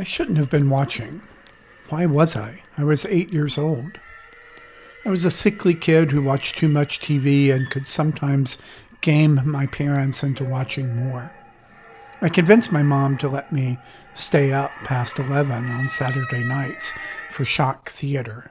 I shouldn't have been watching. Why was I? I was 8 years old. I was a sickly kid who watched too much TV and could sometimes game my parents into watching more. I convinced my mom to let me stay up past 11 on Saturday nights for shock theater.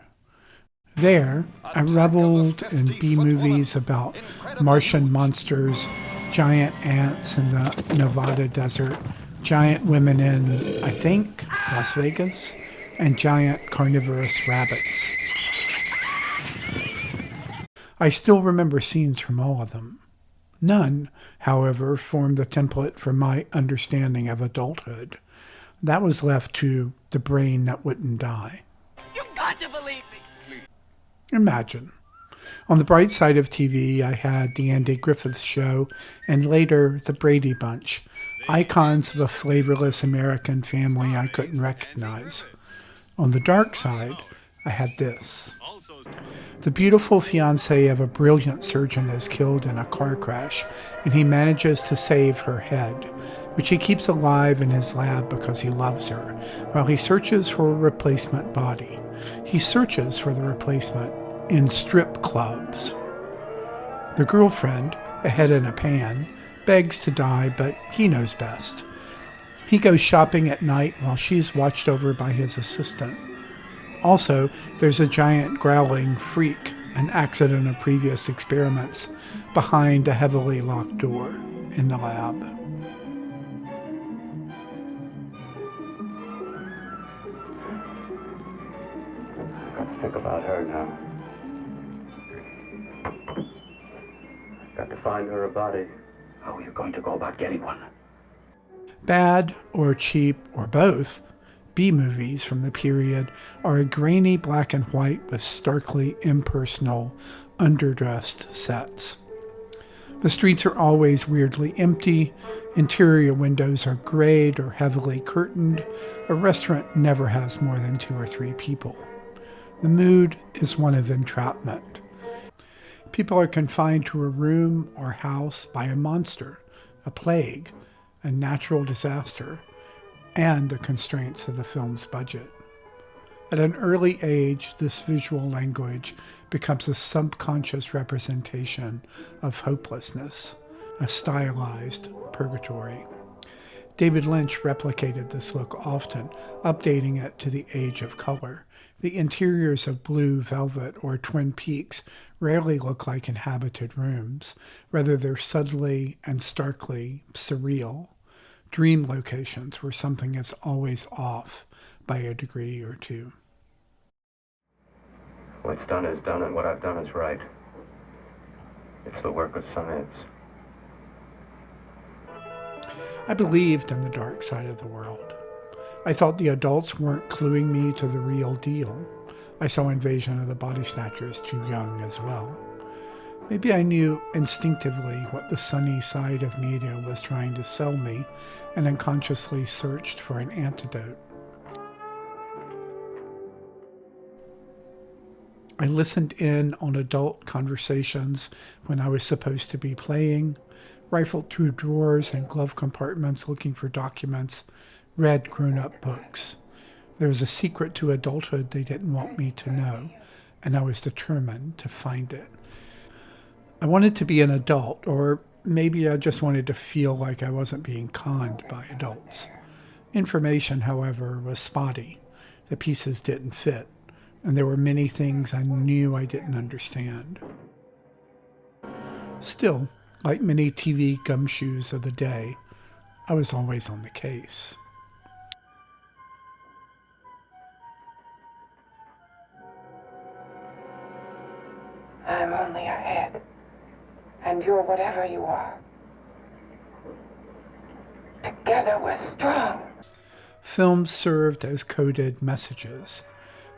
There, I reveled in B-movies about Martian monsters, giant ants in the Nevada desert, giant women in, I think, Las Vegas, and giant carnivorous rabbits. I still remember scenes from all of them. None, however, formed the template for my understanding of adulthood. That was left to the brain that wouldn't die. You've got to believe me. Imagine. On the bright side of TV, I had The Andy Griffith Show and later The Brady Bunch, icons of a flavorless American family I couldn't recognize. On the dark side, I had this. The beautiful fiancée of a brilliant surgeon is killed in a car crash, and he manages to save her head, which he keeps alive in his lab because he loves her, while he searches for a replacement body. He searches for the replacement in strip clubs. The girlfriend, a head in a pan, begs to die, but he knows best. He goes shopping at night while she's watched over by his assistant. Also, there's a giant growling freak, an accident of previous experiments, behind a heavily locked door in the lab. I've got to think about her now. I've got to find her a body. How are you going to go about getting one? Bad or cheap or both, B-movies from the period are a grainy black and white with starkly impersonal, underdressed sets. The streets are always weirdly empty, interior windows are grayed or heavily curtained, a restaurant never has more than 2 or 3 people. The mood is one of entrapment. People are confined to a room or house by a monster, a plague, a natural disaster, and the constraints of the film's budget. At an early age, this visual language becomes a subconscious representation of hopelessness, a stylized purgatory. David Lynch replicated this look often, updating it to the age of color. The interiors of Blue Velvet or Twin Peaks rarely look like inhabited rooms. Rather, they're subtly and starkly surreal. Dream locations where something is always off by a degree or two. What's done is done, and what I've done is right. It's the work of science. I believed in the dark side of the world. I thought the adults weren't cluing me to the real deal. I saw Invasion of the Body Snatchers too young as well. Maybe I knew instinctively what the sunny side of media was trying to sell me and unconsciously searched for an antidote. I listened in on adult conversations when I was supposed to be playing, rifled through drawers and glove compartments looking for documents, read grown-up books. There was a secret to adulthood they didn't want me to know, and I was determined to find it. I wanted to be an adult, or maybe I just wanted to feel like I wasn't being conned by adults. Information, however, was spotty. The pieces didn't fit, and there were many things I knew I didn't understand. Still, like many TV gumshoes of the day, I was always on the case. I'm only a head, and you're whatever you are. Together we're strong. Films served as coded messages.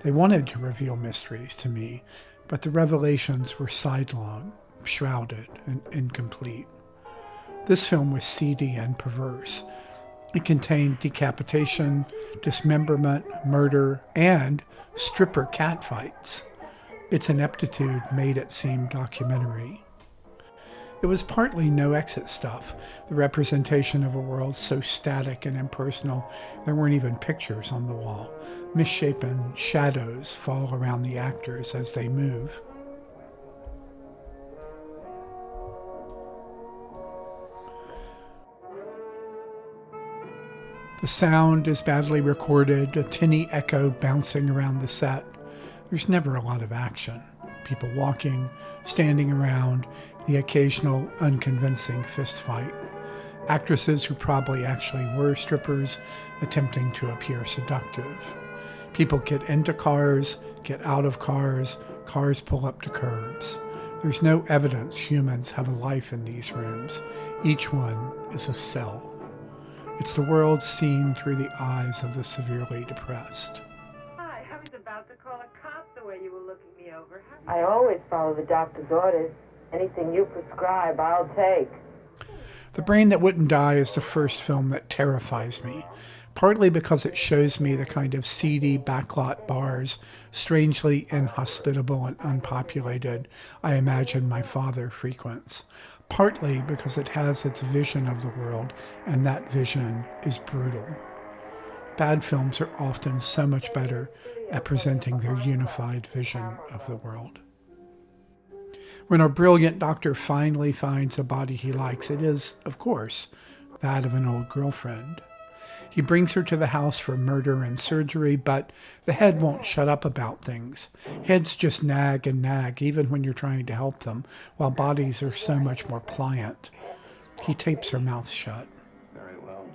They wanted to reveal mysteries to me, but the revelations were sidelong, shrouded, and incomplete. This film was seedy and perverse. It contained decapitation, dismemberment, murder, and stripper catfights. Its ineptitude made it seem documentary. It was partly no exit stuff, the representation of a world so static and impersonal there weren't even pictures on the wall. Misshapen shadows fall around the actors as they move. The sound is badly recorded, a tinny echo bouncing around the set. There's never a lot of action. People walking, standing around, the occasional unconvincing fist fight. Actresses who probably actually were strippers attempting to appear seductive. People get into cars, get out of cars, cars pull up to curbs. There's no evidence humans have a life in these rooms. Each one is a cell. It's the world seen through the eyes of the severely depressed. Hi, I was about to call a cop the way you were looking me over. I always follow the doctor's orders. Anything you prescribe, I'll take. The Brain That Wouldn't Die is the first film that terrifies me, partly because it shows me the kind of seedy backlot bars, strangely inhospitable and unpopulated, I imagine my father frequents. Partly because it has its vision of the world, and that vision is brutal. Bad films are often so much better at presenting their unified vision of the world. When our brilliant doctor finally finds a body he likes, it is, of course, that of an old girlfriend. He brings her to the house for murder and surgery, but the head won't shut up about things. Heads just nag and nag, even when you're trying to help them, while bodies are so much more pliant. He tapes her mouth shut. Very well.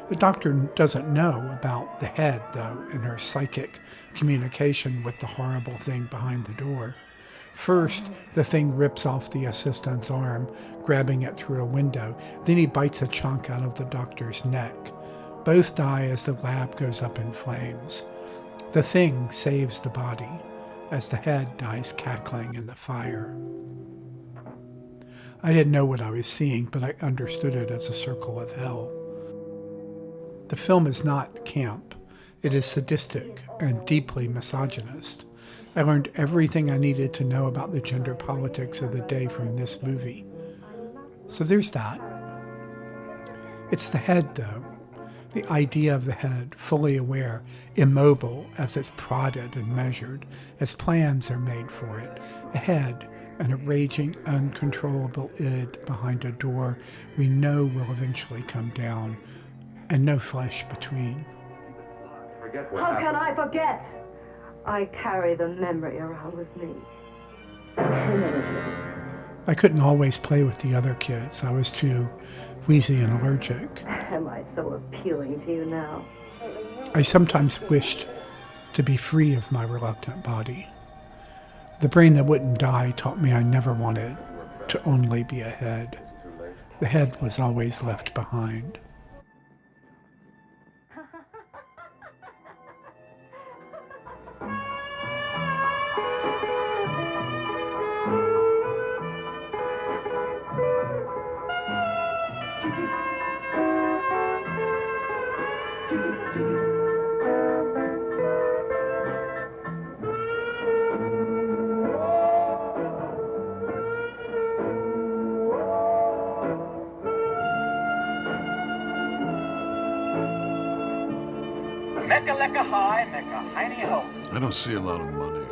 The doctor doesn't know about the head, though, in her psychic communication with the horrible thing behind the door. First, the thing rips off the assistant's arm, grabbing it through a window. Then he bites a chunk out of the doctor's neck. Both die as the lab goes up in flames. The thing saves the body, as the head dies cackling in the fire. I didn't know what I was seeing, but I understood it as a circle of hell. The film is not camp. It is sadistic and deeply misogynist. I learned everything I needed to know about the gender politics of the day from this movie. So there's that. It's the head, though. The idea of the head, fully aware, immobile as it's prodded and measured, as plans are made for it. A head and a raging, uncontrollable id behind a door we know will eventually come down, and no flesh between. Forget what How happened. can I forget? I carry the memory around with me. I couldn't always play with the other kids. I was too wheezy and allergic. Am I so appealing to you now? I sometimes wished to be free of my reluctant body. The Brain That Wouldn't Die taught me I never wanted to only be a head. The head was always left behind. Mecca lecca high, mecca hiney ho. I don't see a lot of money.